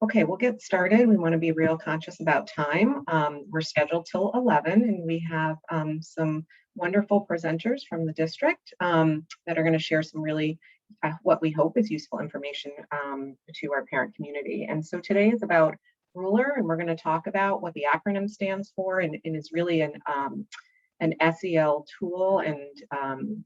Okay, we'll get started. We want to be real conscious about time. We're scheduled till 11, and we have some wonderful presenters from the district that are going to share some really what we hope is useful information to our parent community. And so today is about Ruler, and we're going to talk about what the acronym stands for, and is really an SEL tool and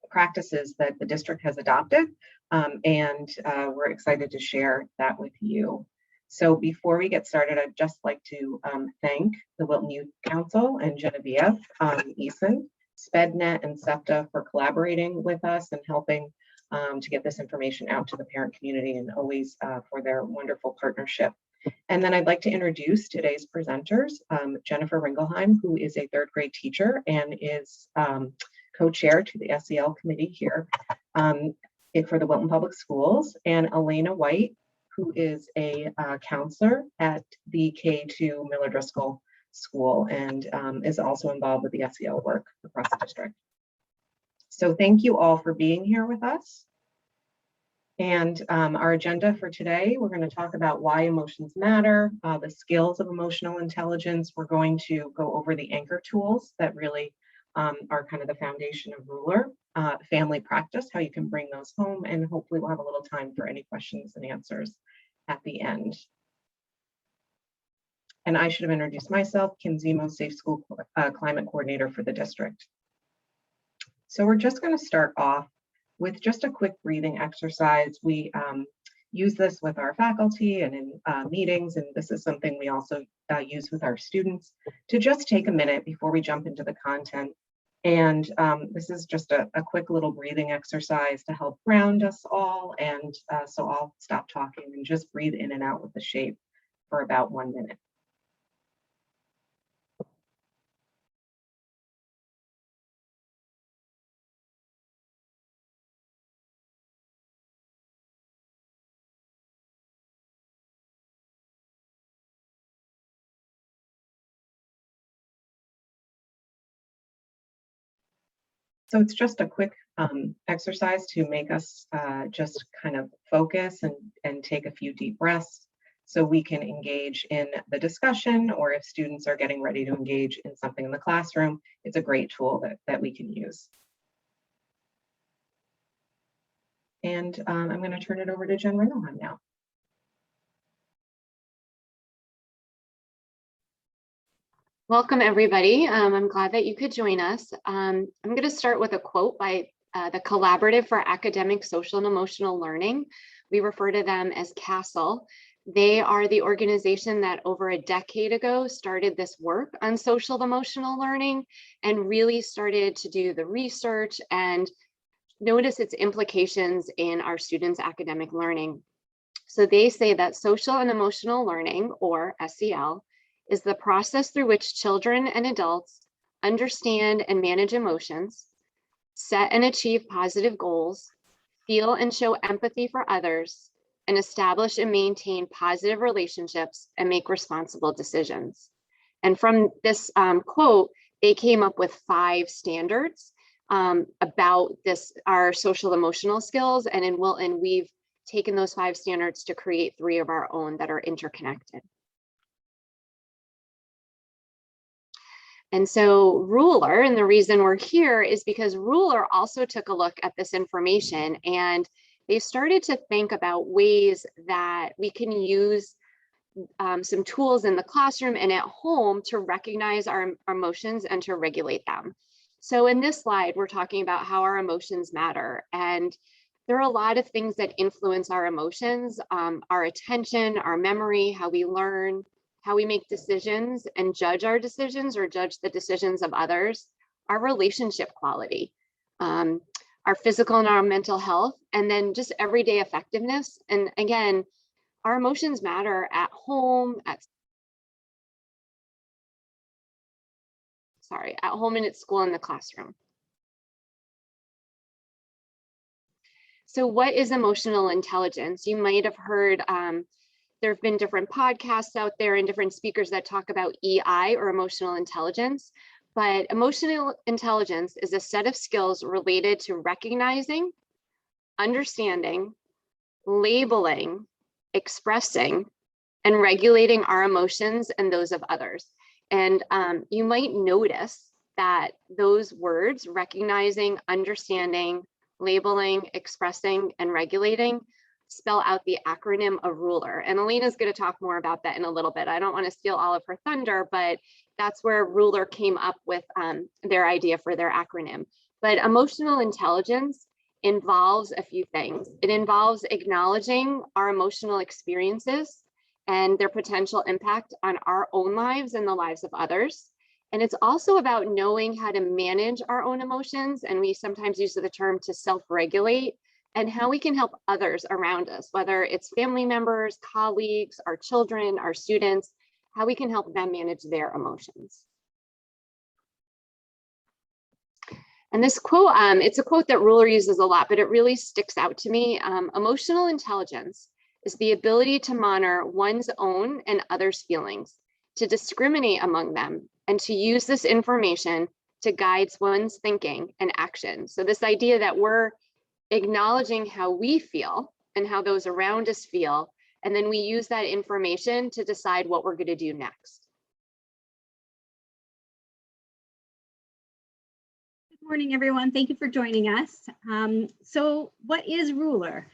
practices that the district has adopted, and we're excited to share that with you. So before we get started, I'd just like to thank the Wilton Youth Council and Genevieve Eason, SpedNet, and SEPTA for collaborating with us and helping to get this information out to the parent community, and always for their wonderful partnership. And then I'd like to introduce today's presenters, Jennifer Ringelheim, who is a third grade teacher and is co-chair to the SEL committee here for the Wilton Public Schools, and Elena White, who is a counselor at the K2 Miller Driscoll School and is also involved with the SEL work across the district. So thank you all for being here with us. And our agenda for today, we're going to talk about why emotions matter, the skills of emotional intelligence. We're going to go over the anchor tools that really are kind of the foundation of Ruler, family practice, how you can bring those home, and hopefully we'll have a little time for any questions and answers at the end. And I should have introduced myself, Kim Zemo, Safe School Climate Coordinator for the district. So we're just going to start off with just a quick breathing exercise. We use this with our faculty and in meetings, and this is something we also use with our students to just take a minute before we jump into the content. And this is just a quick little breathing exercise to help ground us all. And so I'll stop talking and just breathe in and out with the shape for about 1 minute. So it's just a quick exercise to make us just kind of focus and take a few deep breaths so we can engage in the discussion, or if students are getting ready to engage in something in the classroom, it's a great tool that we can use. And I'm going to turn it over to Jen Ringelheim now. Welcome, everybody. I'm glad that you could join us. I'm going to start with a quote by the Collaborative for Academic, Social, and Emotional Learning. We refer to them as CASEL. They are the organization that over a decade ago started this work on social emotional learning and really started to do the research and notice its implications in our students' academic learning. So they say that social and emotional learning, or SEL, is the process through which children and adults understand and manage emotions, set and achieve positive goals, feel and show empathy for others, and establish and maintain positive relationships and make responsible decisions. And from this quote, they came up with 5 standards about our social emotional skills. And in Wilton, we've taken those 5 standards to create 3 of our own that are interconnected. And so Ruler, and the reason we're here is because Ruler also took a look at this information, and they started to think about ways that we can use some tools in the classroom and at home to recognize our emotions and to regulate them. So in this slide, we're talking about how our emotions matter. And there are a lot of things that influence our emotions, our attention, our memory, how we learn, how we make decisions and judge our decisions or judge the decisions of others, our relationship quality, our physical and our mental health, and then just everyday effectiveness. And again, our emotions matter at home, at home and at school and the classroom. So what is emotional intelligence? You might have heard there have been different podcasts out there and different speakers that talk about EI, or emotional intelligence, but emotional intelligence is a set of skills related to recognizing, understanding, labeling, expressing, and regulating our emotions and those of others. And you might notice that those words, recognizing, understanding, labeling, expressing, and regulating, spell out the acronym of RULER. And Elena's going to talk more about that in a little bit. I don't want to steal all of her thunder, but that's where RULER came up with their idea for their acronym. But emotional intelligence involves a few things. It involves acknowledging our emotional experiences and their potential impact on our own lives and the lives of others. And it's also about knowing how to manage our own emotions. And we sometimes use the term to self-regulate, and how we can help others around us, whether it's family members, colleagues, our children, our students, how we can help them manage their emotions. And this quote, it's a quote that RULER uses a lot, but it really sticks out to me. Emotional intelligence is the ability to monitor one's own and others' feelings, to discriminate among them, and to use this information to guide one's thinking and action. So this idea that we're acknowledging how we feel and how those around us feel, and then we use that information to decide what we're going to do next. Good morning, everyone. Thank you for joining us. So what is RULER?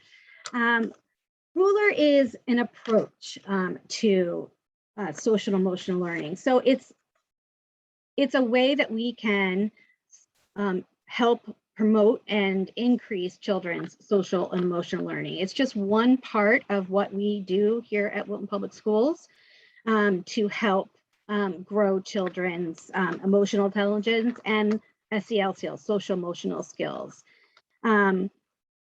RULER is an approach to social and emotional learning. So it's a way that we can help promote and increase children's social and emotional learning. It's just one part of what we do here at Wilton Public Schools to help grow children's emotional intelligence and SEL skills, social emotional skills.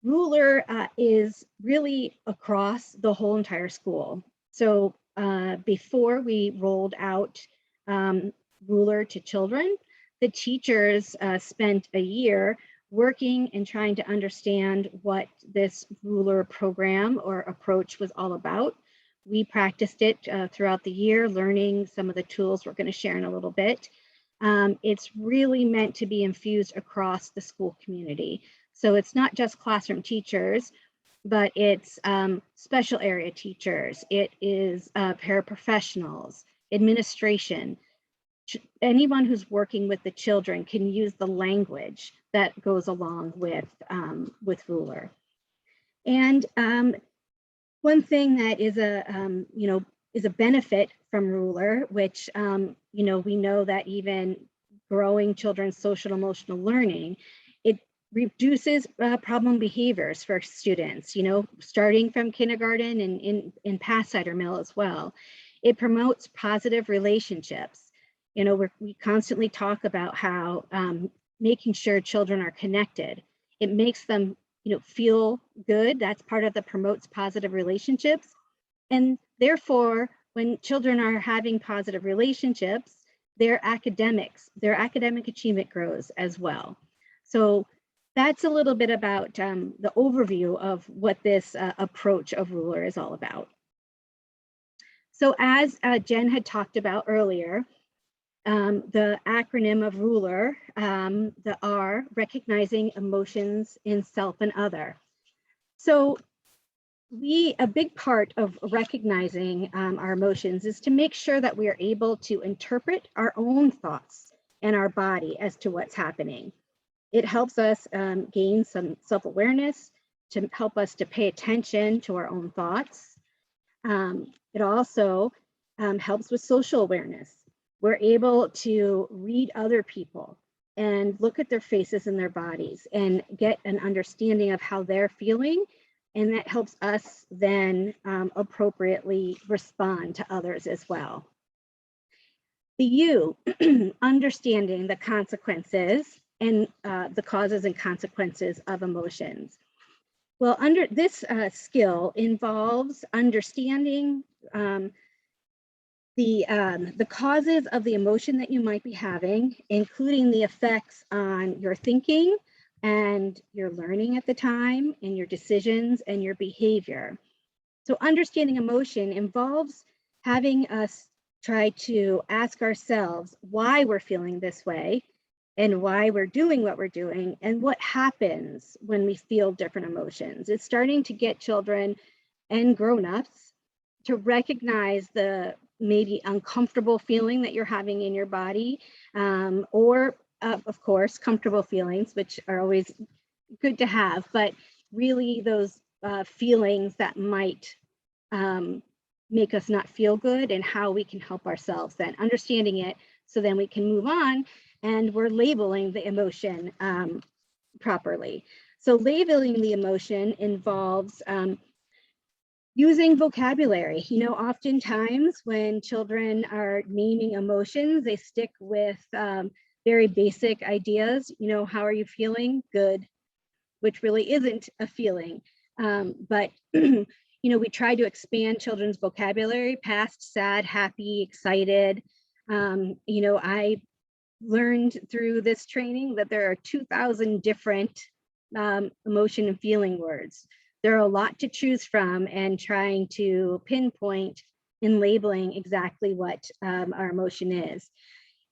RULER is really across the whole entire school. So before we rolled out RULER to children, the teachers spent a year working and trying to understand what this RULER program or approach was all about. We practiced it throughout the year, learning some of the tools we're going to share in a little bit. It's really meant to be infused across the school community. So it's not just classroom teachers, but it's special area teachers. It is paraprofessionals, administration. Anyone who's working with the children can use the language that goes along with RULER. And one thing that is a benefit from RULER, which we know that even growing children's social and emotional learning, it reduces problem behaviors for students. Starting from kindergarten and in past Cider Mill as well. It promotes positive relationships. We constantly talk about how making sure children are connected. It makes them, feel good. That's part of the promotes positive relationships. And therefore, when children are having positive relationships, their academic achievement grows as well. So that's a little bit about the overview of what this approach of RULER is all about. So as Jen had talked about earlier, the acronym of RULER, the R, recognizing emotions in self and other. So a big part of recognizing our emotions is to make sure that we are able to interpret our own thoughts and our body as to what's happening. It helps us gain some self-awareness, to help us to pay attention to our own thoughts. It also helps with social awareness. We're able to read other people and look at their faces and their bodies and get an understanding of how they're feeling. And that helps us then appropriately respond to others as well. The U, understanding the consequences and the causes and consequences of emotions. Well, this skill involves understanding the causes of the emotion that you might be having, including the effects on your thinking and your learning at the time, and your decisions and your behavior. So understanding emotion involves having us try to ask ourselves why we're feeling this way and why we're doing what we're doing and what happens when we feel different emotions. It's starting to get children and grown-ups to recognize the maybe uncomfortable feeling that you're having in your body, or of course, comfortable feelings, which are always good to have, but really those feelings that might make us not feel good, and how we can help ourselves then, understanding it, so then we can move on and we're labeling the emotion properly. So labeling the emotion involves using vocabulary. You know, oftentimes when children are naming emotions, they stick with very basic ideas. You know, how are you feeling? Good, which really isn't a feeling. But you know, we try to expand children's vocabulary past sad, happy, excited. You know, I learned through this training that there are 2,000 different emotion and feeling words. There are a lot to choose from, and trying to pinpoint in labeling exactly what our emotion is.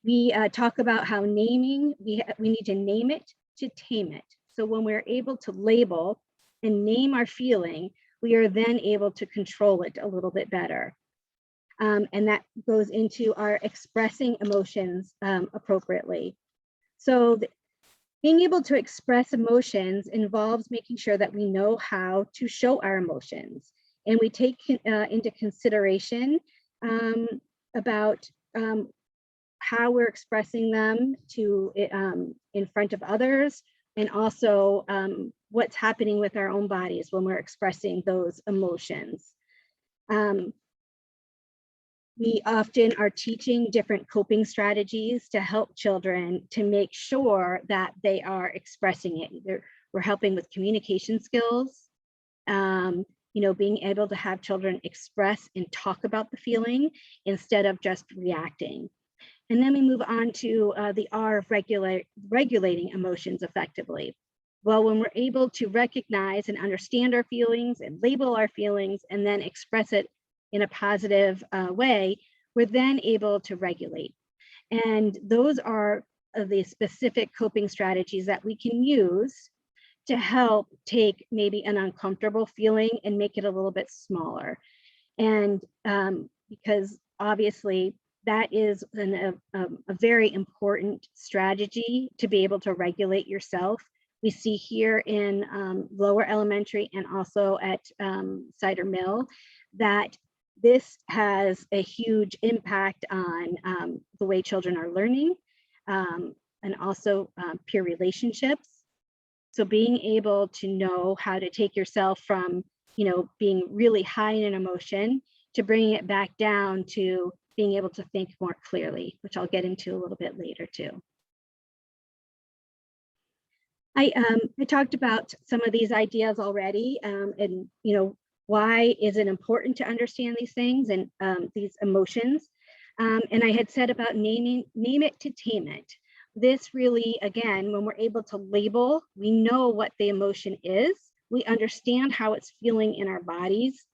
We talk about how naming, we need to name it to tame it. So when we're able to label and name our feeling, we are then able to control it a little bit better. And that goes into our expressing emotions appropriately. So being able to express emotions involves making sure that we know how to show our emotions, and we take into consideration about how we're expressing them to in front of others, and also what's happening with our own bodies when we're expressing those emotions. We often are teaching different coping strategies to help children to make sure that they are expressing it. We're helping with communication skills, you know, being able to have children express and talk about the feeling instead of just reacting. And then we move on to the R of regulating emotions effectively. Well, when we're able to recognize and understand our feelings and label our feelings and then express it in a positive way, we're then able to regulate. And those are the specific coping strategies that we can use to help take maybe an uncomfortable feeling and make it a little bit smaller. And because obviously that is a very important strategy to be able to regulate yourself. We see here in lower elementary and also at Cider Mill that this has a huge impact on the way children are learning, and also peer relationships. So being able to know how to take yourself from, you know, being really high in an emotion to bringing it back down to being able to think more clearly, which I'll get into a little bit later too. I talked about some of these ideas already, and you know, why is it important to understand these things and these emotions? And I had said about name it to tame it. This really, again, when we're able to label, we know what the emotion is, we understand how it's feeling in our bodies,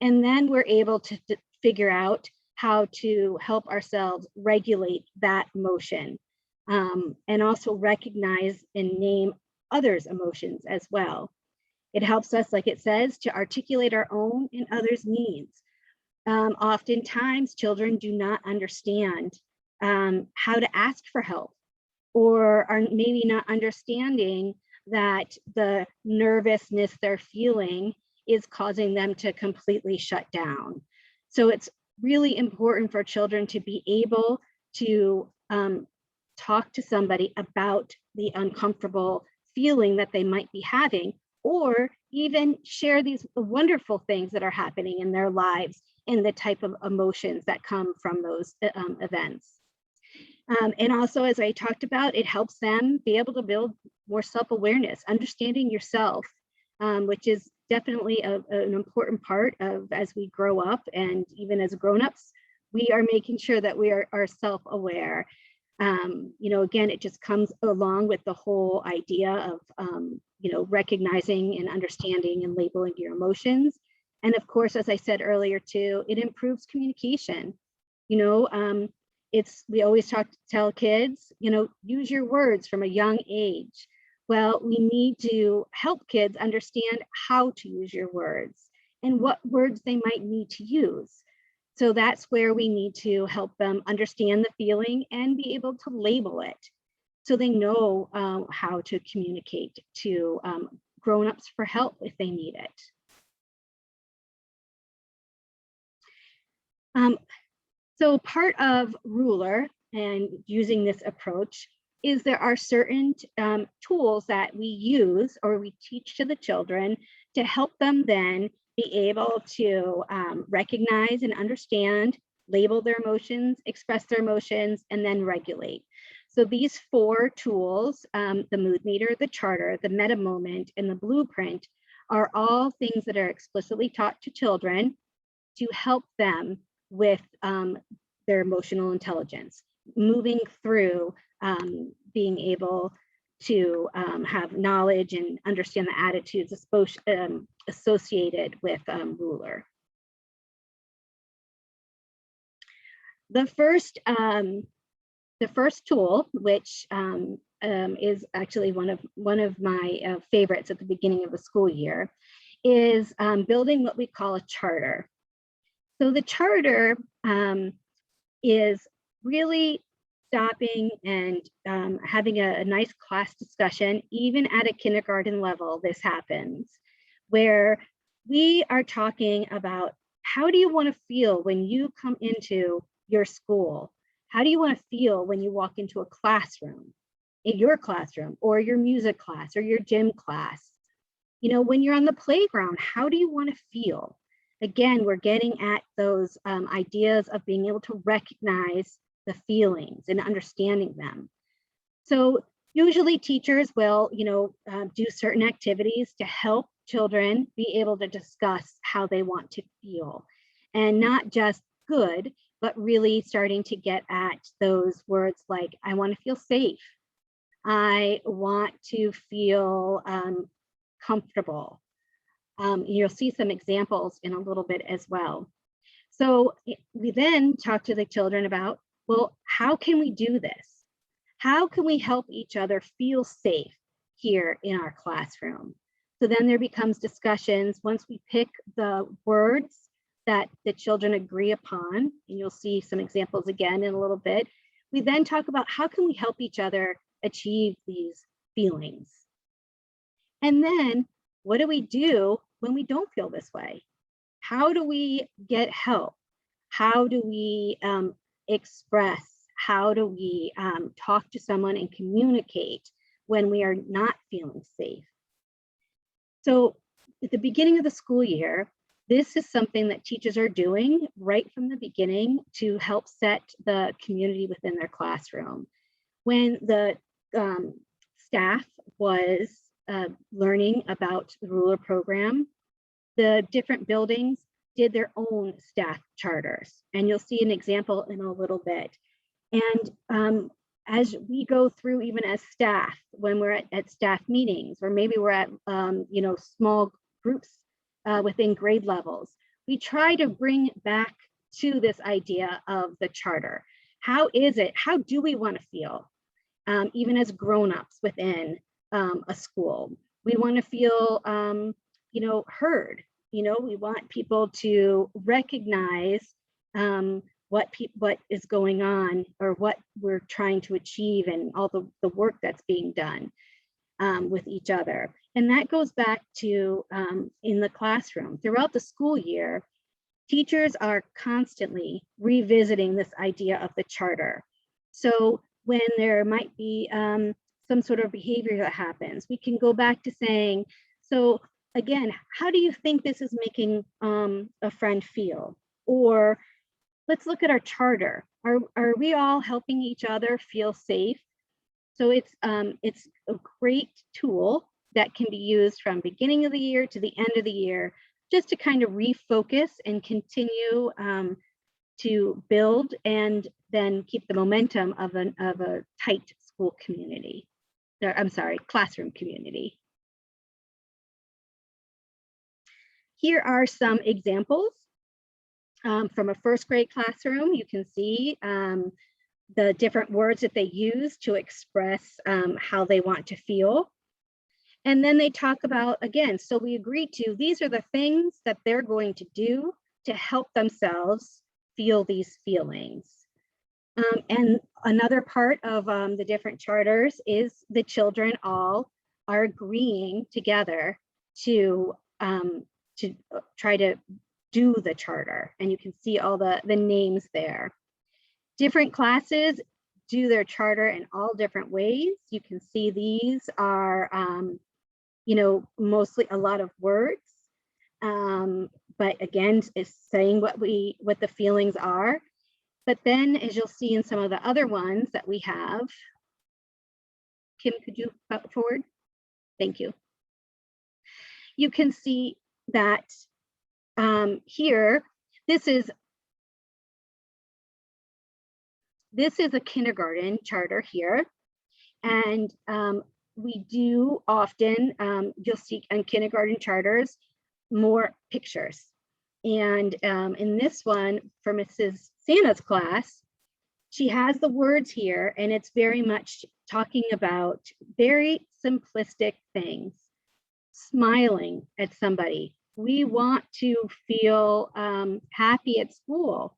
and then we're able to figure out how to help ourselves regulate that emotion, and also recognize and name others' emotions as well. It helps us, like it says, to articulate our own and others' needs. Oftentimes, children do not understand how to ask for help, or are maybe not understanding that the nervousness they're feeling is causing them to completely shut down. So it's really important for children to be able to talk to somebody about the uncomfortable feeling that they might be having, or even share these wonderful things that are happening in their lives and the type of emotions that come from those events. And also, as I talked about, it helps them be able to build more self-awareness, understanding yourself, which is definitely an important part of as we grow up, and even as grown-ups, we are making sure that we are self-aware. You know, again, it just comes along with the whole idea of, you know, recognizing and understanding and labeling your emotions. And of course, as I said earlier too, it improves communication. You know, we always tell kids, you know, use your words from a young age. Well, we need to help kids understand how to use your words and what words they might need to use. So that's where we need to help them understand the feeling and be able to label it so they know how to communicate to grown-ups for help if they need it. So part of Ruler and using this approach is there are certain tools that we use or we teach to the children to help them then be able to recognize and understand, label their emotions, express their emotions, and then regulate. So these 4 tools, the mood meter, the charter, the meta moment, and the blueprint are all things that are explicitly taught to children to help them with their emotional intelligence, moving through being able to have knowledge and understand the attitudes associated with Ruler. The first tool, which is actually one of my favorites at the beginning of the school year, is building what we call a charter. So the charter is really stopping and having a nice class discussion. Even at a kindergarten level, this happens, where we are talking about how do you want to feel when you come into your school? How do you want to feel when you walk into a classroom, in your classroom, or your music class, or your gym class? You know, when you're on the playground, how do you want to feel? Again, we're getting at those ideas of being able to recognize the feelings and understanding them. So usually teachers will, do certain activities to help children be able to discuss how they want to feel, and not just good, but really starting to get at those words like, I want to feel safe. I want to feel comfortable. You'll see some examples in a little bit as well. So we then talk to the children about, well, how can we do this? How can we help each other feel safe here in our classroom? So then there becomes discussions once we pick the words that the children agree upon, and you'll see some examples again in a little bit. We then talk about how can we help each other achieve these feelings? And then what do we do when we don't feel this way? How do we get help? How do we express? How do we talk to someone and communicate when we are not feeling safe? So at the beginning of the school year, this is something that teachers are doing right from the beginning to help set the community within their classroom. When the staff was learning about the Ruler program, the different buildings did their own staff charters. And you'll see an example in a little bit. And as we go through, even as staff, when we're at staff meetings, or maybe we're at small groups within grade levels, we try to bring back to this idea of the charter. How do we want to feel, even as grown-ups within a school? We want to feel heard. We want people to recognize what is going on, or what we're trying to achieve, and all the work that's being done with each other. And that goes back to in the classroom. Throughout the school year, teachers are constantly revisiting this idea of the charter. So when there might be some sort of behavior that happens, we can go back to saying, so again, how do you think this is making a friend feel? Or let's look at our charter. Are we all helping each other feel safe? So it's a great tool that can be used from beginning of the year to the end of the year, just to kind of refocus and continue to build and then keep the momentum of a tight school community. Classroom community. Here are some examples from a first grade classroom. You can see the different words that they use to express how they want to feel. And then they talk about, again, so we agree to, these are the things that they're going to do to help themselves feel these feelings. And another part of the different charters is the children all are agreeing together to try to do the charter. And you can see all the names there. Different classes do their charter in all different ways. You can see these are, you know, mostly a lot of words. But again, it's saying what the feelings are. But then, as you'll see in some of the other ones that we have, Kim, could you put forward? Thank you. You can see that here, this is a kindergarten charter here. And we do often, you'll see on kindergarten charters, more pictures. And in this one, for Mrs. Sana's class, she has the words here, and it's very much talking about very simplistic things. Smiling at somebody. We want to feel happy at school.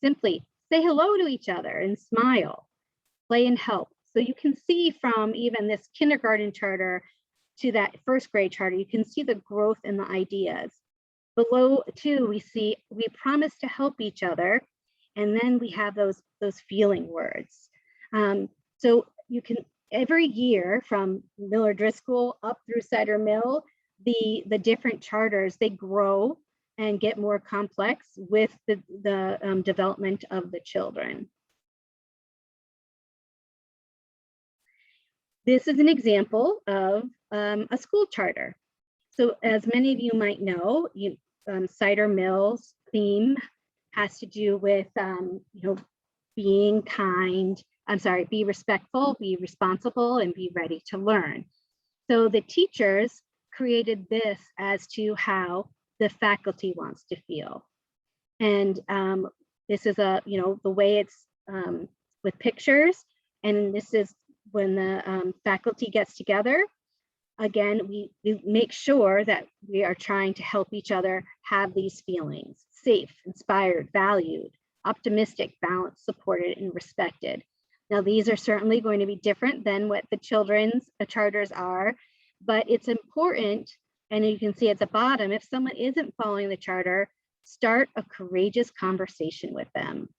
Simply say hello to each other and smile, play and help. So you can see from even this kindergarten charter to that first grade charter, you can see the growth in the ideas. Below too, we see we promise to help each other, and then we have those feeling words. So you can, every year from Miller Driscoll up through Cider Mill, the different charters, they grow and get more complex with the development of the children. This is an example of a school charter. So as many of you might know, Cider Mill's theme has to do with you know, being kind, be respectful, be responsible, and be ready to learn. So the teachers created this as to how the faculty wants to feel. And this is you know, the way it's with pictures. And this is when the faculty gets together. Again, we make sure that we are trying to help each other have these feelings: safe, inspired, valued, optimistic, balanced, supported, and respected. Now, these are certainly going to be different than what the children's charters are, but it's important, and you can see at the bottom, if someone isn't following the charter, start a courageous conversation with them.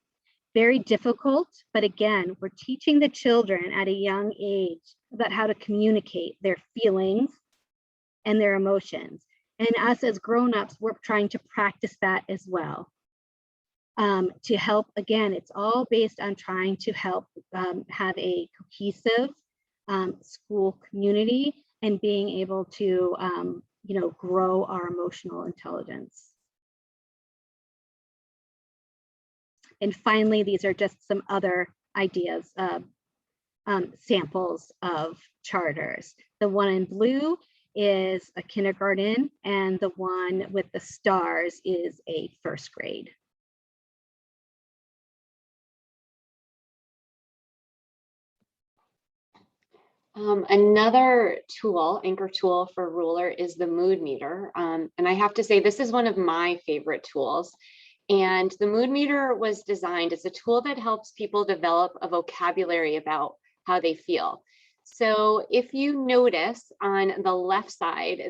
Very difficult, but again, we're teaching the children at a young age about how to communicate their feelings and their emotions. And us as grown-ups, we're trying to practice that as well. To help, again, it's all based on trying to help have a cohesive school community and being able to, you know, grow our emotional intelligence. And finally, these are just some other ideas of samples of charters. The one in blue is a kindergarten, and the one with the stars is a first grade. Another tool, anchor tool for Ruler, is the mood meter. And I have to say, this is one of my favorite tools. And the mood meter was designed as a tool that helps people develop a vocabulary about how they feel. So if you notice on the left side,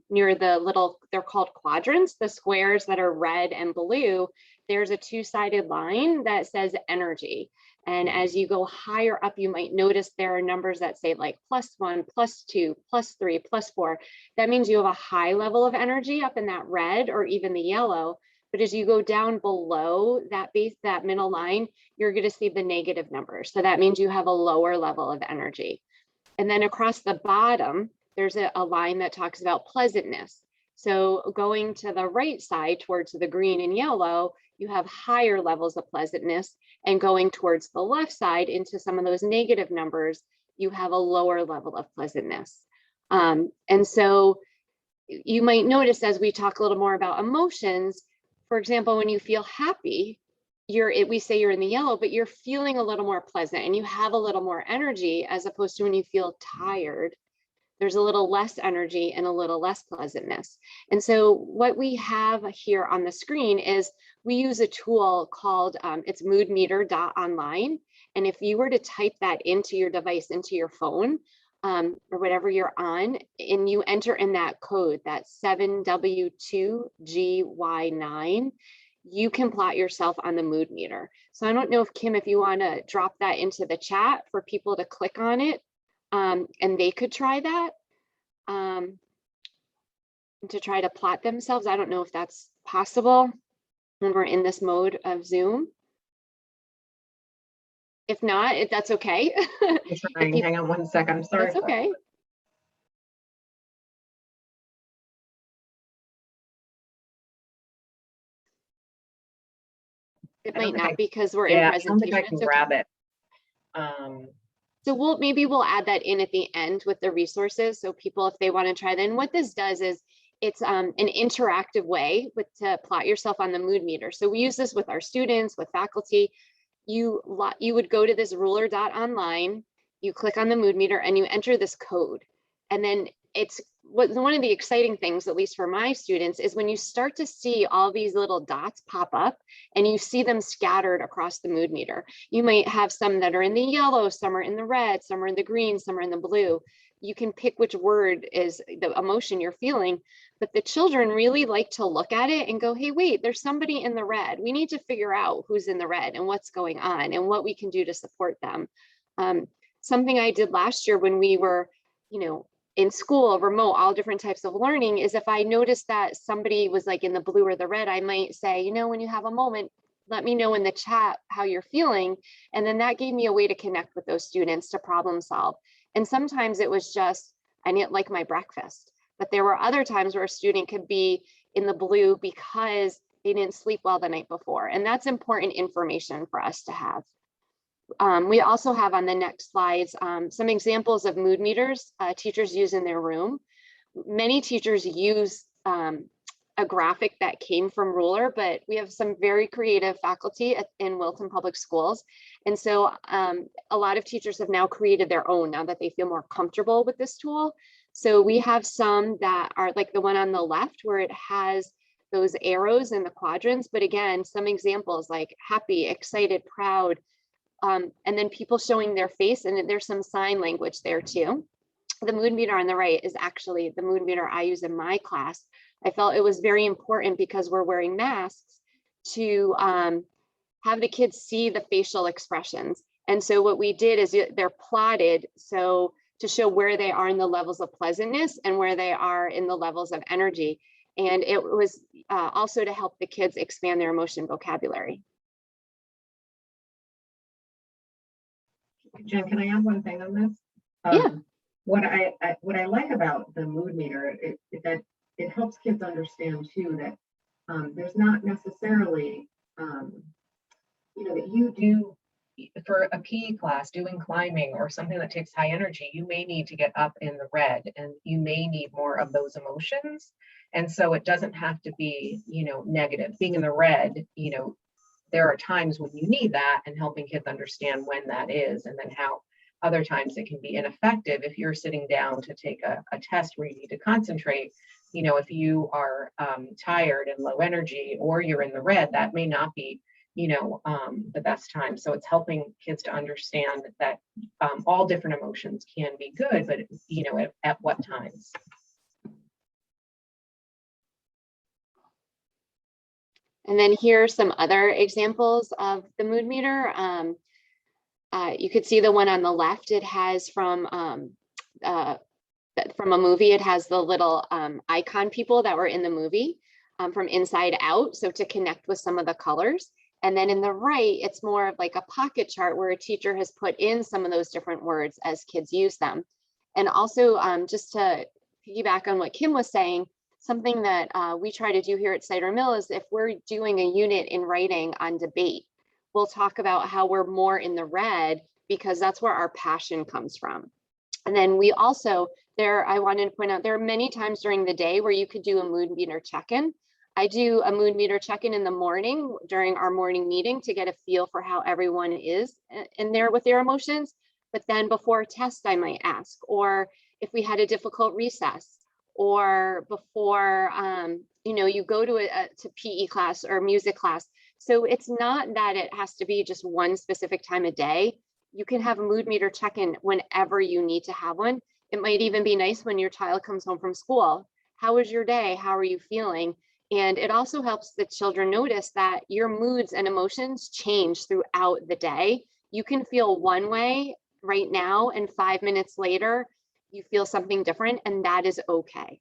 near the little, they're called quadrants, the squares that are red and blue, there's a two-sided line that says energy. And as you go higher up, you might notice there are numbers that say like +1, +2, +3, +4. That means you have a high level of energy up in that red or even the yellow. But as you go down below that base, that middle line, you're going to see the negative numbers. So that means you have a lower level of energy. And then across the bottom, there's a line that talks about pleasantness. So going to the right side towards the green and yellow, you have higher levels of pleasantness. And going towards the left side into some of those negative numbers, you have a lower level of pleasantness. And so you might notice as we talk a little more about emotions, for example, when you feel happy, we say you're in the yellow, but you're feeling a little more pleasant and you have a little more energy, as opposed to when you feel tired, there's a little less energy and a little less pleasantness. And so what we have here on the screen is we use a tool called, it's moodmeter.online. And if you were to type that into your device, into your phone, or whatever you're on, and you enter in that code, that 7W2GY9, you can plot yourself on the mood meter. So I don't know if Kim, if you want to drop that into the chat for people to click on it, and they could try that to try to plot themselves. I don't know if that's possible when we're in this mode of Zoom. If not, that's okay. I'm trying. Hang on one second. I'm sorry. That's okay. It might not because we're in presentation. I don't think I can grab it. So maybe we'll add that in at the end with the resources. So people, if they want to try that. And what this does is it's an interactive way to plot yourself on the mood meter. So we use this with our students, with faculty. You would go to this ruler.online, you click on the mood meter and you enter this code. And then it's one of the exciting things, at least for my students, is when you start to see all these little dots pop up and you see them scattered across the mood meter. You might have some that are in the yellow, some are in the red, some are in the green, some are in the blue. You can pick which word is the emotion you're feeling, but the children really like to look at it and go, hey, wait, there's somebody in the red. We need to figure out who's in the red and what's going on and what we can do to support them. Something I did last year when we were, in school, remote, all different types of learning, is if I noticed that somebody was like in the blue or the red, I might say, when you have a moment, let me know in the chat how you're feeling. And then that gave me a way to connect with those students to problem solve. And sometimes it was just, I didn't like my breakfast, but there were other times where a student could be in the blue because they didn't sleep well the night before. And that's important information for us to have. We also have on the next slides some examples of mood meters teachers use in their room. Many teachers use a graphic that came from Ruler, but we have some very creative faculty in Wilton Public Schools. And so a lot of teachers have now created their own now that they feel more comfortable with this tool. So we have some that are like the one on the left where it has those arrows and the quadrants, but again, some examples like happy, excited, proud, and then people showing their face, and there's some sign language there too. The mood meter on the right is actually the mood meter I use in my class. I felt it was very important because we're wearing masks to have the kids see the facial expressions. And so what we did is they're plotted so to show where they are in the levels of pleasantness and where they are in the levels of energy. And it was also to help the kids expand their emotion vocabulary. Jen, can I add one thing on this? Yeah. What I like about the mood meter is that it helps kids understand too that there's not necessarily, that you do for a PE class doing climbing or something that takes high energy, you may need to get up in the red and you may need more of those emotions. And so it doesn't have to be, negative. Being in the red, there are times when you need that, and helping kids understand when that is, and then how other times it can be ineffective if you're sitting down to take a test where you need to concentrate. If you are tired and low energy or you're in the red, that may not be, the best time. So it's helping kids to understand that all different emotions can be good, but at what times. And then here are some other examples of the mood meter. You could see the one on the left. It has from a movie. It has the little icon people that were in the movie from Inside Out, so to connect with some of the colors. And then in the right, it's more of like a pocket chart where a teacher has put in some of those different words as kids use them. And also just to piggyback on what Kim was saying, something that we try to do here at Cider Mill is if we're doing a unit in writing on debate, we'll talk about how we're more in the red because that's where our passion comes from. And then we also, I wanted to point out, there are many times during the day where you could do a mood meter check-in. I do a mood meter check-in in the morning during our morning meeting to get a feel for how everyone is in there with their emotions. But then before a test, I might ask, or if we had a difficult recess, or before, you know, you go to to PE class or music class. So it's not that it has to be just one specific time of day. You can have a mood meter check-in whenever you need to have one. It might even be nice when your child comes home from school. How was your day? How are you feeling? And it also helps the children notice that your moods and emotions change throughout the day. You can feel one way right now, and 5 minutes later, you feel something different, and that is okay.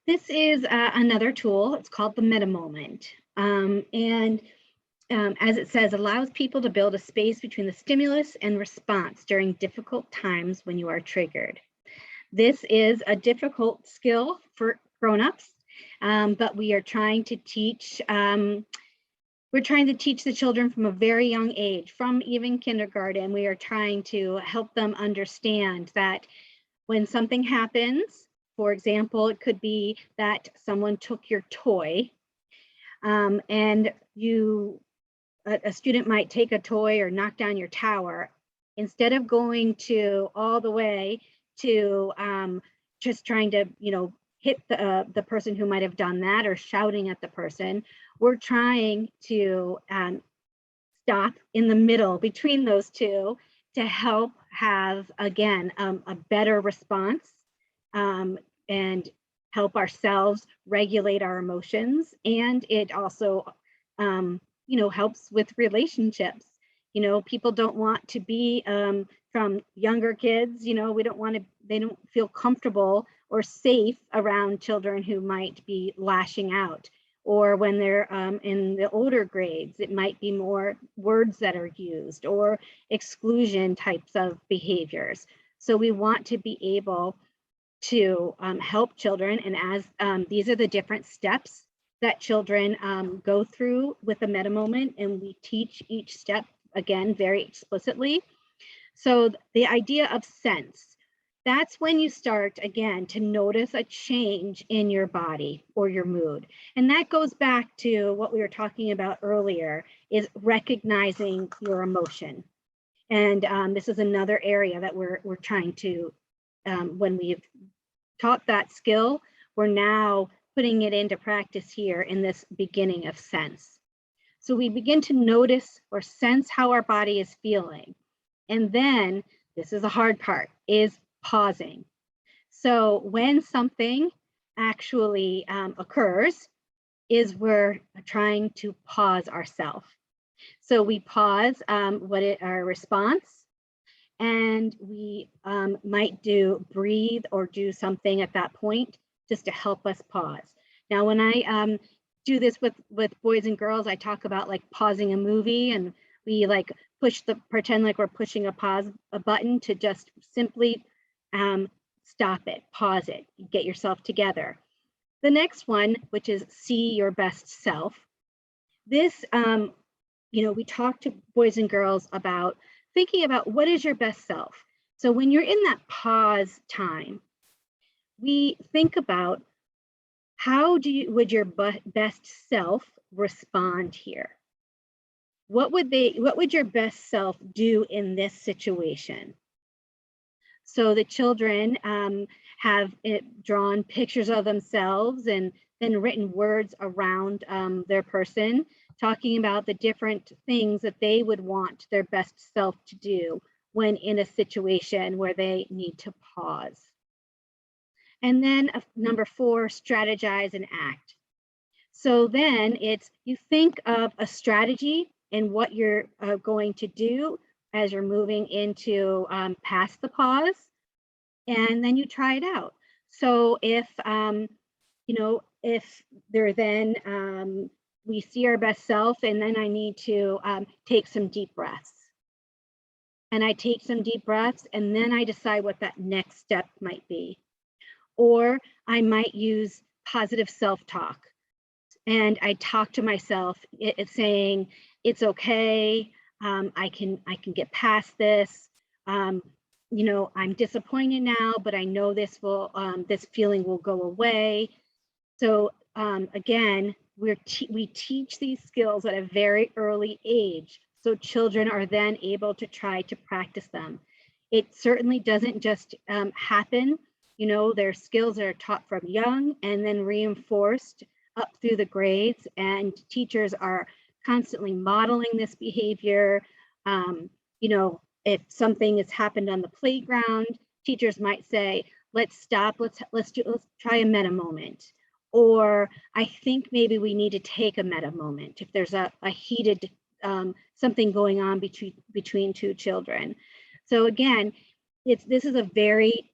This is another tool. It's called the meta moment. As it says, allows people to build a space between the stimulus and response during difficult times when you are triggered. This is a difficult skill for grown-ups, but we are trying to teach the children from a very young age, from even kindergarten. We are trying to help them understand that when something happens, for example, it could be that someone took your toy, and a student might take a toy or knock down your tower. Instead of going to all the way to just trying to, you know, hit the person who might have done that, or shouting at the person, we're trying to stop in the middle between those two to help have, again, a better response, and help ourselves regulate our emotions. And it also, you know, helps with relationships. You know, people don't want to be, from younger kids, you know, they don't feel comfortable or safe around children who might be lashing out. Or when they're in the older grades, it might be more words that are used, or exclusion types of behaviors. So we want to be able to help children. And as these are the different steps that children go through with a meta moment, and we teach each step, again, very explicitly. So the idea of sense, that's when you start, again, to notice a change in your body or your mood. And that goes back to what we were talking about earlier, is recognizing your emotion. And this is another area that we're trying to, when we've taught that skill, we're now putting it into practice here in this beginning of sense. So we begin to notice or sense how our body is feeling. And then, this is the hard part, is pausing. So when something actually occurs, is we're trying to pause ourselves. So we pause our response, and we might breathe or do something at that point just to help us pause. Now, when I do this with boys and girls, I talk about like pausing a movie, and we like pretend like we're pushing a button to just simply stop it, pause it, get yourself together. The next one, which is see your best self. This, you know, we talk to boys and girls about thinking about what is your best self. So when you're in that pause time, we think about how would your best self respond here? What would your best self do in this situation? So the children have drawn pictures of themselves and then written words around their person, talking about the different things that they would want their best self to do when in a situation where they need to pause. And then number 4, strategize and act. So then you think of a strategy and what you're going to do as you're moving into past the pause, and then you try it out. So if, you know, if they're then, we see our best self, and then I need to take some deep breaths. And I take some deep breaths, and then I decide what that next step might be. Or I might use positive self-talk, and I talk to myself, saying, it's okay, I can get past this. You know, I'm disappointed now, but I know this feeling will go away. So again, we teach these skills at a very early age, so children are then able to try to practice them. It certainly doesn't just happen. You know, their skills are taught from young and then reinforced up through the grades, and teachers are constantly modeling this behavior. You know, if something has happened on the playground, teachers might say, let's stop, let's try a meta moment. Or I think maybe we need to take a meta moment if there's a heated something going on between two children. So again, this is a very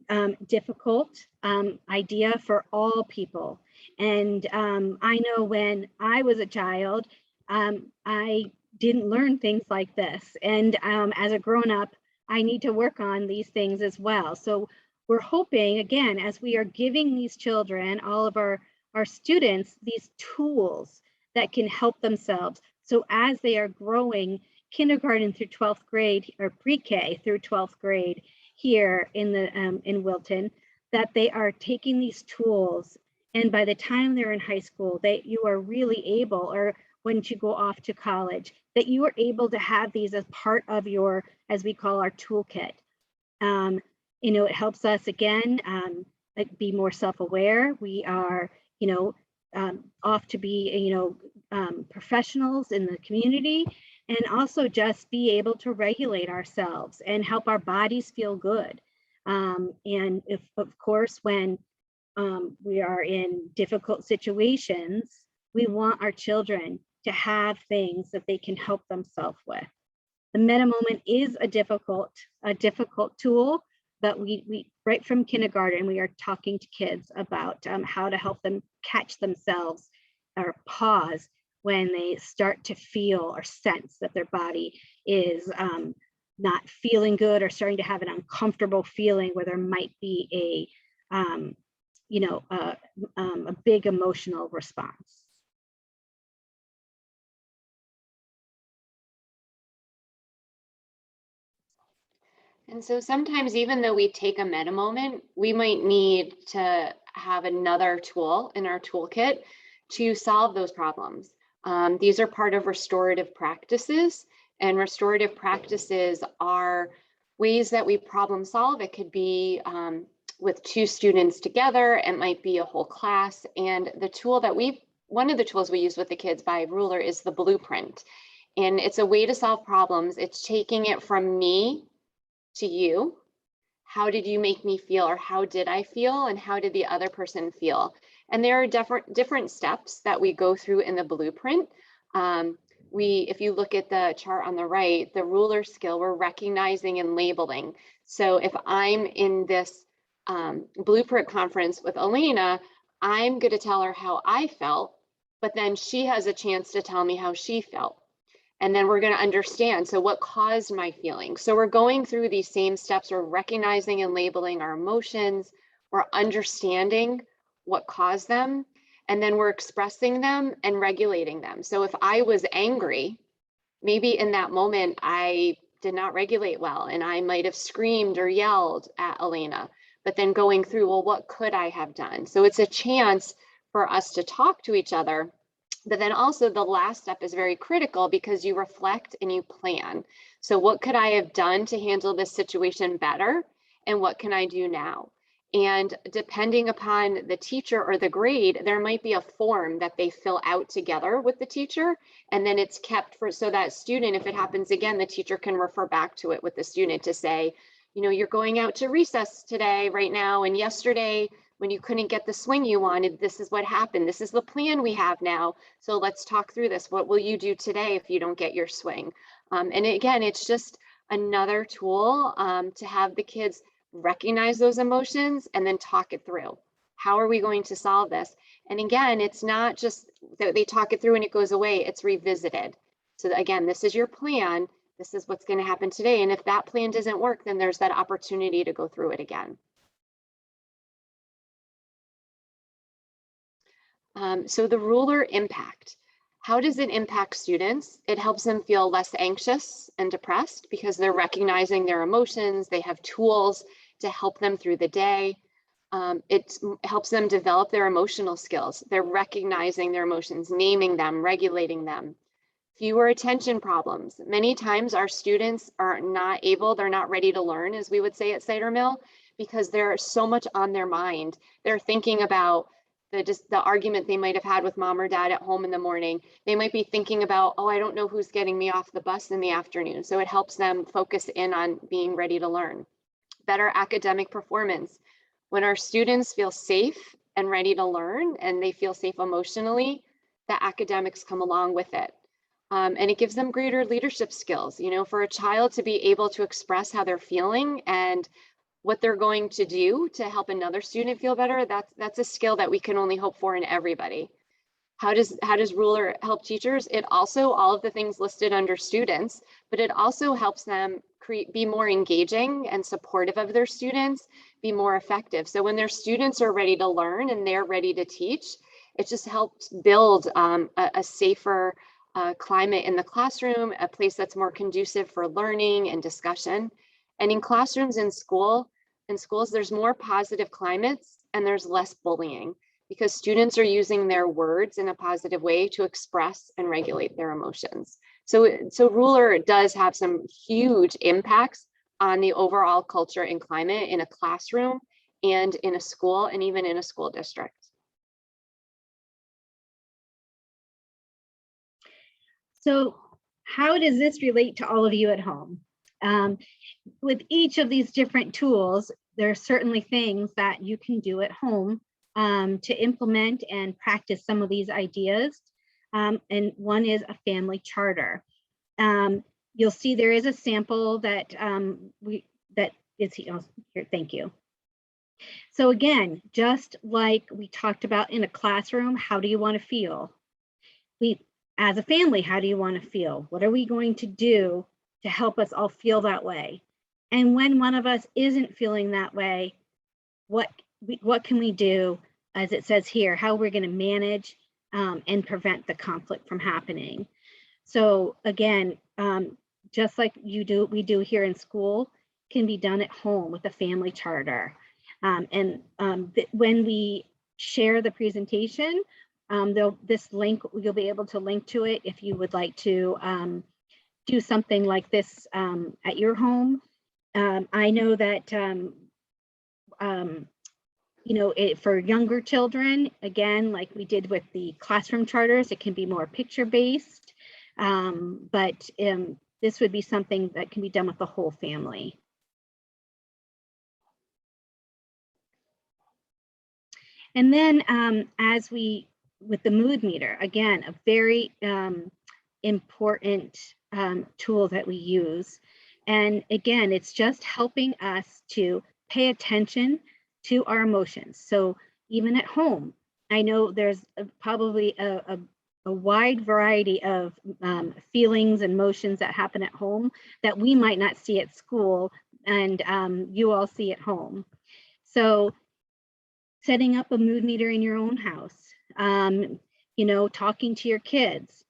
difficult idea for all people. And I know when I was a child, I didn't learn things like this. And as a grown-up, I need to work on these things as well. So we're hoping, again, as we are giving these children, all of our students, these tools that can help themselves. So as they are growing kindergarten through 12th grade, or pre-K through 12th grade here in Wilton, that they are taking these tools, and by the time they're in high school, you are really able, or when you go off to college, that you are able to have these as part of your, as we call our toolkit. You know, it helps us, again, be more self-aware. We are, you know, off to be, you know, professionals in the community, and also just be able to regulate ourselves and help our bodies feel good. And if, of course, when we are in difficult situations, we want our children to have things that they can help themselves with. The meta moment is a difficult tool, but we right from kindergarten, we are talking to kids about how to help them catch themselves or pause when they start to feel or sense that their body is not feeling good, or starting to have an uncomfortable feeling where there might be you know, a big emotional response. And so sometimes, even though we take a meta moment, we might need to have another tool in our toolkit to solve those problems. These are part of restorative practices, and restorative practices are ways that we problem solve. It could be with two students together, it might be a whole class. And the tool that one of the tools we use with the kids by ruler is the blueprint. And it's a way to solve problems. It's taking it from me to you. How did you make me feel, or how did I feel, and how did the other person feel? And there are different steps that we go through in the blueprint. If you look at the chart on the right, the ruler skill, we're recognizing and labeling. So if I'm in this blueprint conference with Elena, I'm going to tell her how I felt, but then she has a chance to tell me how she felt. And then we're going to understand, so what caused my feelings? So we're going through these same steps. We're recognizing and labeling our emotions. We're understanding what caused them. And then we're expressing them and regulating them. So if I was angry, maybe in that moment, I did not regulate well, and I might have screamed or yelled at Elena, but then going through, well, what could I have done? So it's a chance for us to talk to each other. But then also the last step is very critical, because you reflect and you plan. So what could I have done to handle this situation better? And what can I do now? And depending upon the teacher or the grade, there might be a form that they fill out together with the teacher. And then it's kept so that student, if it happens again, the teacher can refer back to it with the student to say, you know, you're going out to recess today, right now. And yesterday, when you couldn't get the swing you wanted, this is what happened. This is the plan we have now. So let's talk through this. What will you do today if you don't get your swing? And again, it's just another tool to have the kids recognize those emotions and then talk it through. How are we going to solve this? And again, it's not just that they talk it through and it goes away, it's revisited. So again, this is your plan. This is what's going to happen today. And if that plan doesn't work, then there's that opportunity to go through it again. So the ruler impact, how does it impact students? It helps them feel less anxious and depressed because they're recognizing their emotions. They have tools to help them through the day. It helps them develop their emotional skills. They're recognizing their emotions, naming them, regulating them. Fewer attention problems. Many times our students are not able, they're not ready to learn, as we would say at Cider Mill, because there's so much on their mind. They're thinking about the argument they might have had with mom or dad at home in the morning. They might be thinking about, oh, I don't know who's getting me off the bus in the afternoon. So it helps them focus in on being ready to learn. Better academic performance. When our students feel safe and ready to learn and they feel safe emotionally, the academics come along with it. And it gives them greater leadership skills. You know, for a child to be able to express how they're feeling and what they're going to do to help another student feel better, that's a skill that we can only hope for in everybody. How does Ruler help teachers? It also, all of the things listed under students, but it also helps them be more engaging and supportive of their students, be more effective. So when their students are ready to learn and they're ready to teach, it just helps build a safer climate in the classroom, a place that's more conducive for learning and discussion. And in classrooms in schools, there's more positive climates and there's less bullying because students are using their words in a positive way to express and regulate their emotions. So Ruler does have some huge impacts on the overall culture and climate in a classroom and in a school and even in a school district. So how does this relate to all of you at home? With each of these different tools, there are certainly things that you can do at home to implement and practice some of these ideas. And one is a family charter. You'll see there is a sample that that is here. Thank you. So again, just like we talked about in a classroom, how do you want to feel? As a family, how do you want to feel? What are we going to do to help us all feel that way? And when one of us isn't feeling that way, what can we do, as it says here, how we're going to manage and prevent the conflict from happening? So again, just like we do here in school, can be done at home with a family charter. When we share the presentation, this link, you'll be able to link to it if you would like to do something like this at your home. I know that you know, for younger children, again, like we did with the classroom charters, it can be more picture-based, but this would be something that can be done with the whole family. And then with the mood meter, again, a very important tool that we use. And again, it's just helping us to pay attention to our emotions. So even at home, I know there's probably a wide variety of feelings and emotions that happen at home that we might not see at school and you all see at home. So setting up a mood meter in your own house, you know, talking to your kids,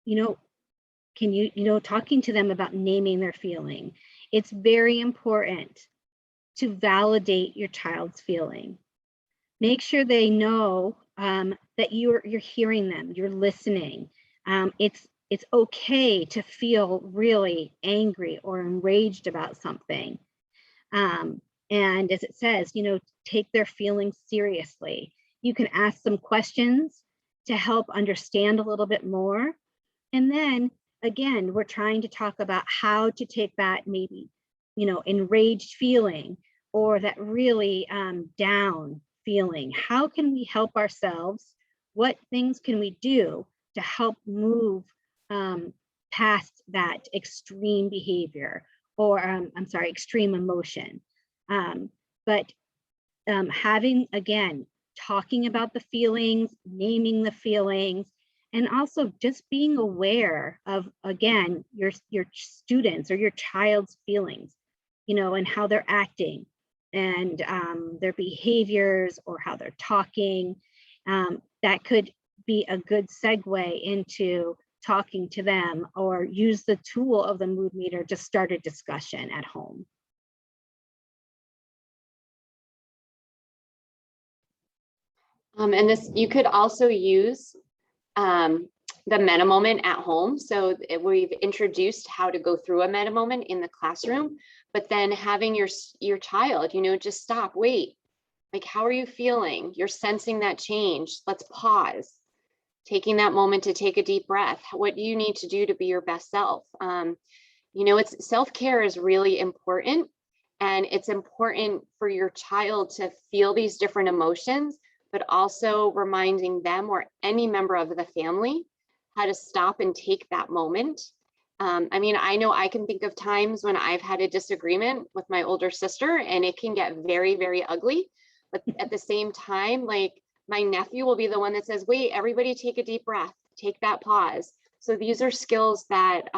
you know, talking to them about naming their feeling. It's very important to validate your child's feeling. Make sure they know that you're hearing them, you're listening. It's okay to feel really angry or enraged about something. And as it says, you know, take their feelings seriously. You can ask them questions to help understand a little bit more. And then again, we're trying to talk about how to take that maybe, you know, enraged feeling or that really down feeling. How can we help ourselves? What things can we do to help move past that extreme behavior or I'm sorry, extreme emotion? But having, again, talking about the feelings, naming the feelings, and also just being aware of, again, your students or your child's feelings, you know, and how they're acting and their behaviors or how they're talking. That could be a good segue into talking to them or use the tool of the mood meter to start a discussion at home. And this, you could also use the meta moment at home. So we've introduced how to go through a meta moment in the classroom, but then having your child, just stop, wait, like, how are you feeling? You're sensing that change. Let's pause. Taking that moment to take a deep breath. What do you need to do to be your best self? It's self-care is really important, and it's important for your child to feel these different emotions, but also reminding them or any member of the family how to stop and take that moment. I know I can think of times when I've had a disagreement with my older sister, and it can get very, very ugly. But at the same time, like, my nephew will be the one that says, wait, everybody take a deep breath, take that pause. So these are skills that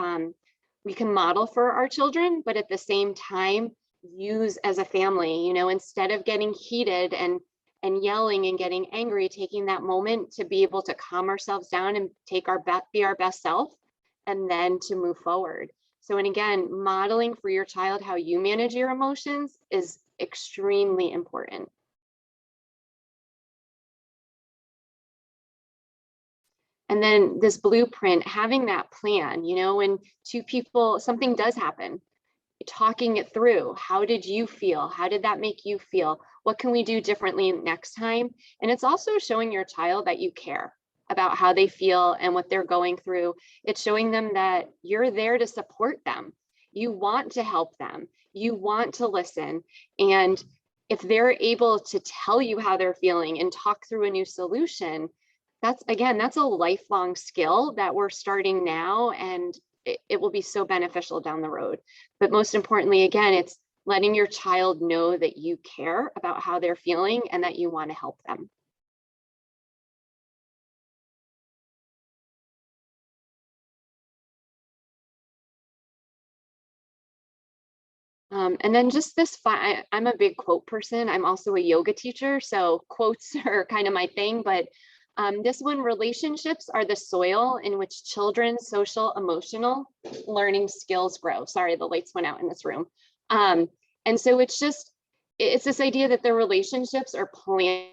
we can model for our children, but at the same time, use as a family, instead of getting heated and yelling and getting angry, taking that moment to be able to calm ourselves down and be our best self, and then to move forward. So, and again, modeling for your child how you manage your emotions is extremely important. And then this blueprint, having that plan, when two people, something does happen, talking it through. How did you feel? How did that make you feel? What can we do differently next time? And it's also showing your child that you care about how they feel and what they're going through. It's showing them that you're there to support them. You want to help them. You want to listen. And if they're able to tell you how they're feeling and talk through a new solution, that's a lifelong skill that we're starting now, and it will be so beneficial down the road. But most importantly, again, it's letting your child know that you care about how they're feeling and that you want to help them. And then just this, I'm a big quote person. I'm also a yoga teacher, so quotes are kind of my thing, but this one, relationships are the soil in which children's social, emotional learning skills grow. Sorry, the lights went out in this room. And so it's this idea that the relationships are planting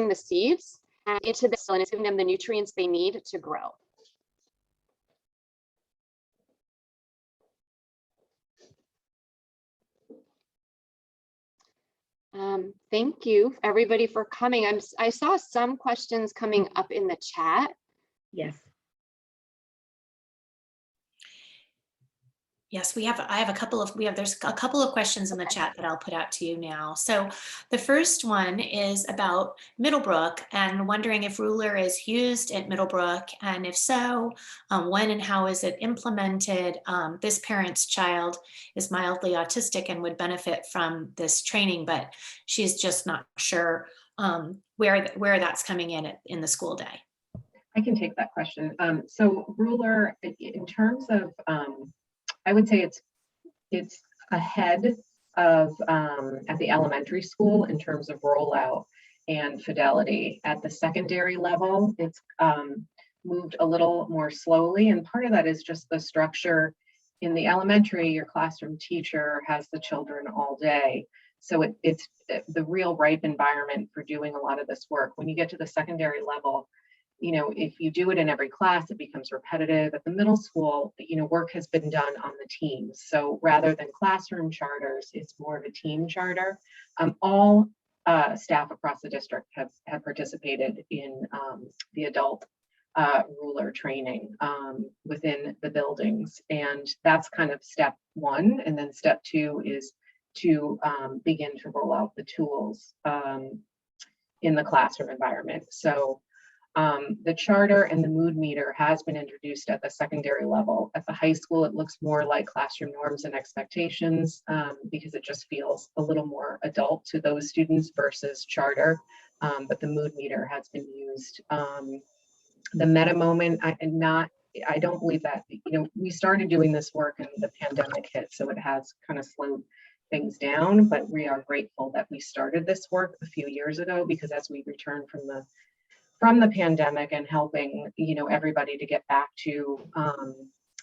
the seeds into the soil, and it's giving them the nutrients they need to grow. Thank you everybody for coming. I saw some questions coming up in the chat. Yes. Yes, there's a couple of questions in the chat that I'll put out to you now. So the first one is about Middlebrook and wondering if Ruler is used at Middlebrook, and if so, when and how is it implemented? This parent's child is mildly autistic and would benefit from this training, but she's just not sure where that's coming in the school day. I can take that question. So Ruler, in terms of, I would say it's ahead of at the elementary school in terms of rollout and fidelity. At the secondary level, it's moved a little more slowly, and part of that is just the structure. In the elementary, your classroom teacher has the children all day, so it's the real ripe environment for doing a lot of this work. When you get to the secondary level, if you do it in every class, it becomes repetitive. At the middle school, work has been done on the teams. So rather than classroom charters, it's more of a team charter. All staff across the district have participated in the adult Ruler training within the buildings. And that's kind of step one. And then step two is to begin to roll out the tools in the classroom environment. So the charter and the mood meter has been introduced at the secondary level. At the high school, it looks more like classroom norms and expectations because it just feels a little more adult to those students versus charter. But the mood meter has been used. The meta moment, I don't believe that, we started doing this work and the pandemic hit, so it has kind of slowed things down, but we are grateful that we started this work a few years ago, because as we return from the pandemic and helping everybody to get back to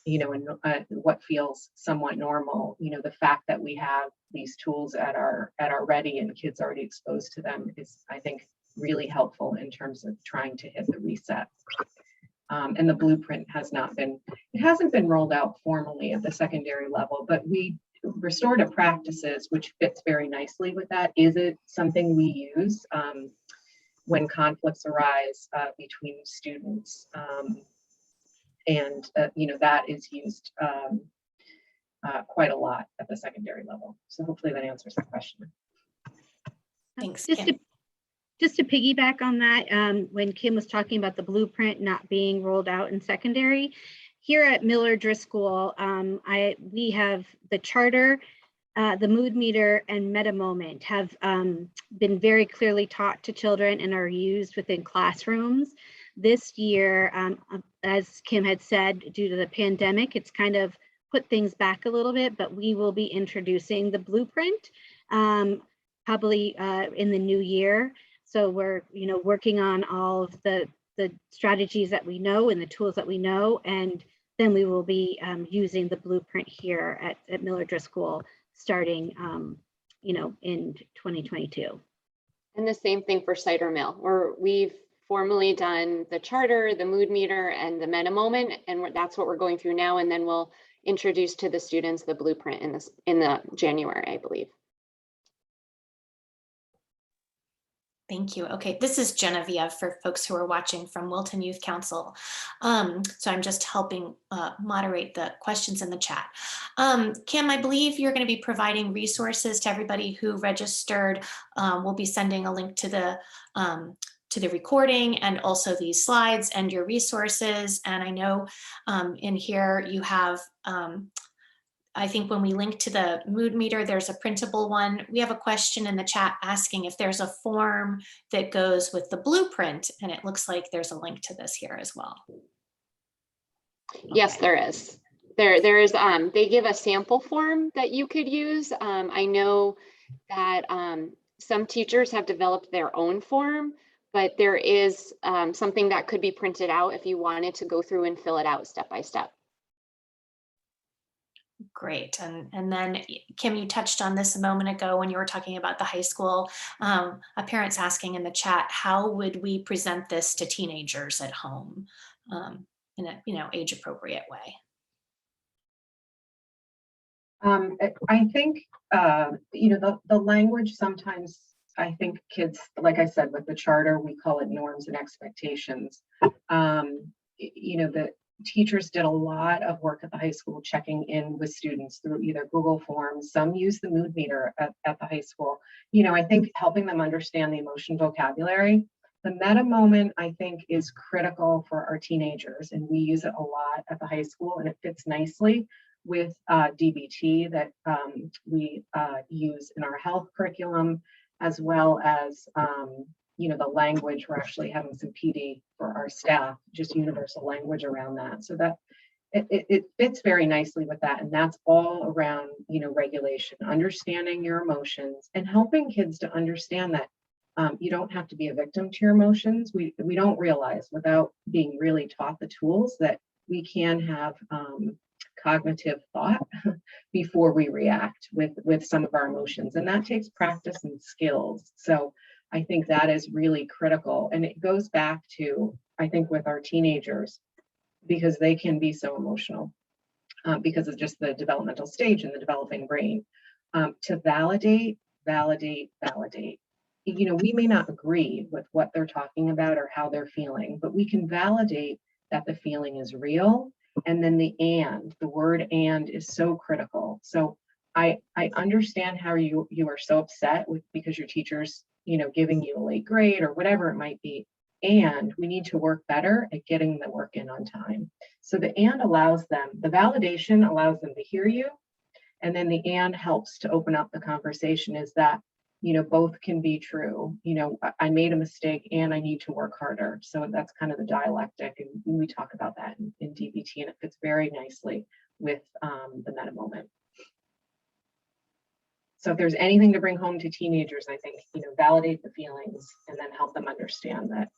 and what feels somewhat normal. The fact that we have these tools at our ready and kids already exposed to them is, I think, really helpful in terms of trying to hit the reset. And the blueprint hasn't been rolled out formally at the secondary level, but restorative practices, which fits very nicely with that. Is it something we use when conflicts arise between students? That is used quite a lot at the secondary level. So hopefully that answers the question. Thanks, Just Kim. to piggyback on that, when Kim was talking about the blueprint not being rolled out in secondary, here at Miller Driscoll, we have the charter, the mood meter, and meta moment have been very clearly taught to children and are used within classrooms. This year, as Kim had said, due to the pandemic, it's kind of put things back a little bit, but we will be introducing the blueprint probably in the new year. So we're working on all of the strategies that we know and the tools that we know, and then we will be using the blueprint here at Miller Driscoll starting in 2022. And the same thing for Cider Mill, where we've formally done the charter, the mood meter, and the meta moment, and that's what we're going through now. And then we'll introduce to the students the blueprint in the January, I believe. Thank you. Okay, this is Genevieve for folks who are watching from Wilton Youth Council. So I'm just helping moderate the questions in the chat. Kim, I believe you're going to be providing resources to everybody who registered. We'll be sending a link to the recording and also these slides and your resources. And I know in here you have I think when we link to the mood meter, there's a printable one. We have a question in the chat asking if there's a form that goes with the blueprint, and it looks like there's a link to this here as well. Yes, Okay. there is. There is. They give a sample form that you could use. I know that some teachers have developed their own form, but there is something that could be printed out if you wanted to go through and fill it out step by step. Great. And then Kim, you touched on this a moment ago when you were talking about the high school. A parent's asking in the chat, how would we present this to teenagers at home in a age appropriate way? I think the language sometimes, I think kids, like I said, with the charter, we call it norms and expectations. The teachers did a lot of work at the high school checking in with students through either Google Forms. Some use the mood meter at the high school. I think helping them understand the emotion vocabulary. The meta moment, I think, is critical for our teenagers, and we use it a lot at the high school, and it fits nicely with DBT that we use in our health curriculum, as well as the language. We're actually having some PD for our staff, just universal language around that. So that it fits very nicely with that. And that's all around, regulation, understanding your emotions and helping kids to understand that you don't have to be a victim to your emotions. We don't realize without being really taught the tools that we can have cognitive thought before we react with some of our emotions. And that takes practice and skills. So I think that is really critical. And it goes back to, I think, with our teenagers, because they can be so emotional because of just the developmental stage and the developing brain. To validate. We may not agree with what they're talking about or how they're feeling, but we can validate that the feeling is real. And then the word and is so critical. So I understand how you are so upset because your teacher's giving you a late grade or whatever it might be. And we need to work better at getting the work in on time. So the and allows them, the validation allows them to hear you. And then the and helps to open up the conversation is that, both can be true. I made a mistake and I need to work harder. So that's kind of the dialectic. And we talk about that in DBT, and it fits very nicely with the meta moment. So if there's anything to bring home to teenagers, I think, validate the feelings and then help them understand that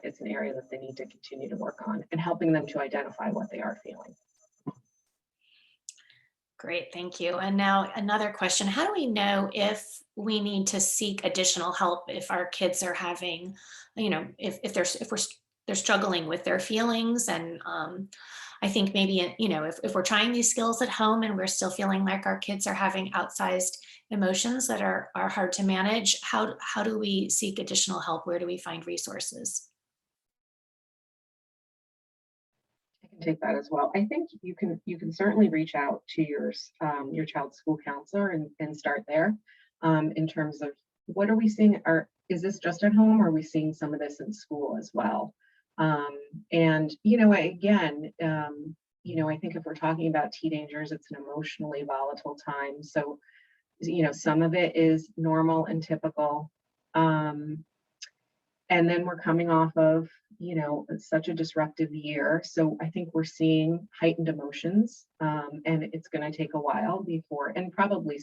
it's an area that they need to continue to work on, and helping them to identify what they are feeling. Great, thank you. And now another question. How do we know if we need to seek additional help if our kids are having, they're struggling with their feelings? And I think maybe, if we're trying these skills at home and we're still feeling like our kids are having outsized emotions that are hard to manage, how do we seek additional help? Where do we find resources? I can take that as well. I think you can certainly reach out to your child's school counselor and start there in terms of what are we seeing, or is this just at home, or are we seeing some of this in school as well? And again, I think if we're talking about teenagers, it's an emotionally volatile time. So some of it is normal and typical. And then we're coming off of, such a disruptive year. So I think we're seeing heightened emotions, and it's going to take a while before, and probably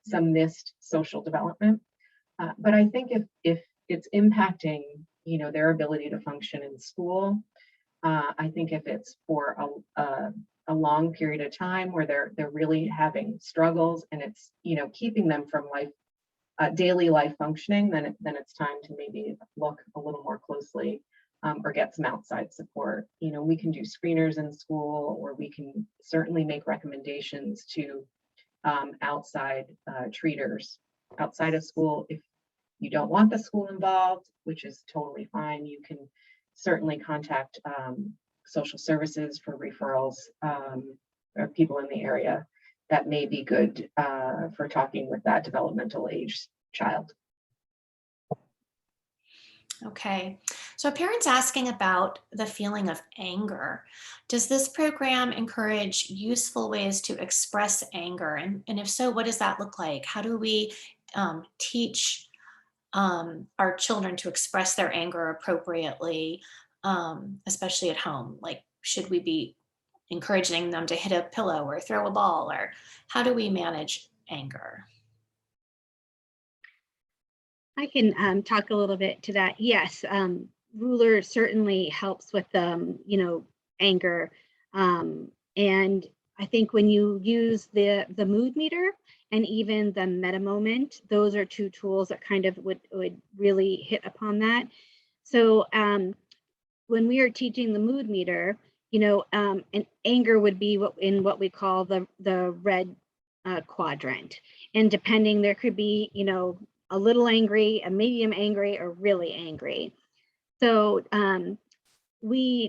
some missed social development. But I think if it's impacting, their ability to function in school, I think if it's for a long period of time where they're really having struggles and it's, keeping them from daily life functioning, then it's time to maybe look a little more closely or get some outside support. We can do screeners in school, or we can certainly make recommendations to outside treaters outside of school. If you don't want the school involved, which is totally fine, you can certainly contact social services for referrals, or people in the area that may be good for talking with that developmental age child. Okay, so a parent's asking about the feeling of anger. Does this program encourage useful ways to express anger? And if so, what does that look like? How do we teach our children to express their anger appropriately, especially at home? Like, should we be encouraging them to hit a pillow or throw a ball, or how do we manage anger? I can talk a little bit to that. Yes, ruler certainly helps with anger, and I think when you use the mood meter and even the meta moment, those are two tools that kind of would really hit upon that. So when we are teaching the mood meter, and anger would be what we call the red quadrant, and depending, there could be a little angry, a medium angry, or really angry. So we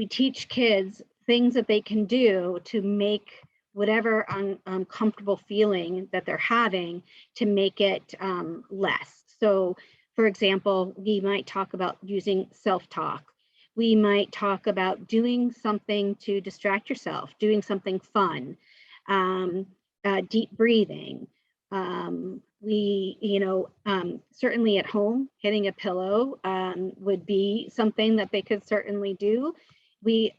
teach kids things that they can do to make whatever uncomfortable feeling that they're having, to make it less. So for example, we might talk about using self-talk. We might talk about doing something to distract yourself, doing something fun, deep breathing. Certainly at home, hitting a pillow would be something that they could certainly do. We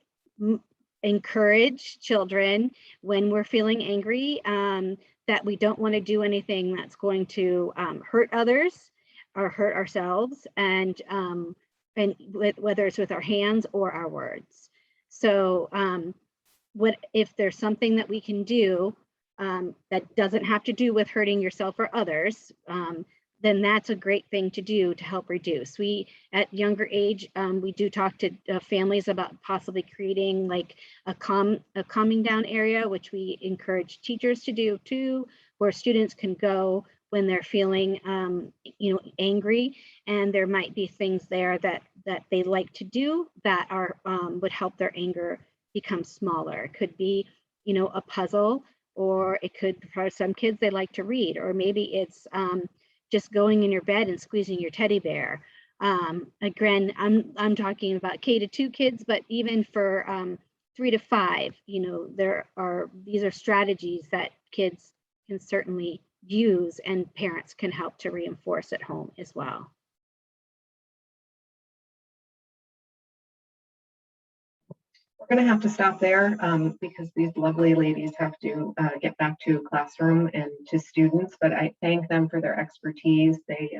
encourage children when we're feeling angry that we don't want to do anything that's going to hurt others or hurt ourselves, and whether it's with our hands or our words. So if there's something that we can do that doesn't have to do with hurting yourself or others, then that's a great thing to do to help reduce. We, at younger age, we do talk to families about possibly creating like a calming down area, which we encourage teachers to do too, where students can go when they're feeling angry, and there might be things there that they like to do that are would help their anger become smaller. It could be a puzzle, or it could, for some kids, they like to read, or maybe it's just going in your bed and squeezing your teddy bear. Again, I'm talking about K-2 kids, but even for 3 to 5, these are strategies that kids can certainly use, and parents can help to reinforce at home as well. We're going to have to stop there because these lovely ladies have to get back to classroom and to students, but I thank them for their expertise. They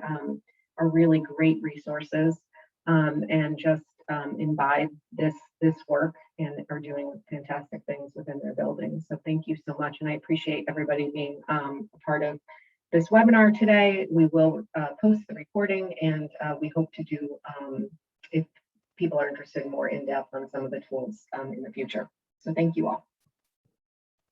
are really great resources, and just imbibe this work and are doing fantastic things within their buildings. So thank you so much, and I appreciate everybody being a part of this webinar today. We will post the recording, and we hope to do, if people are interested, more in depth on some of the tools in the future. So thank you all.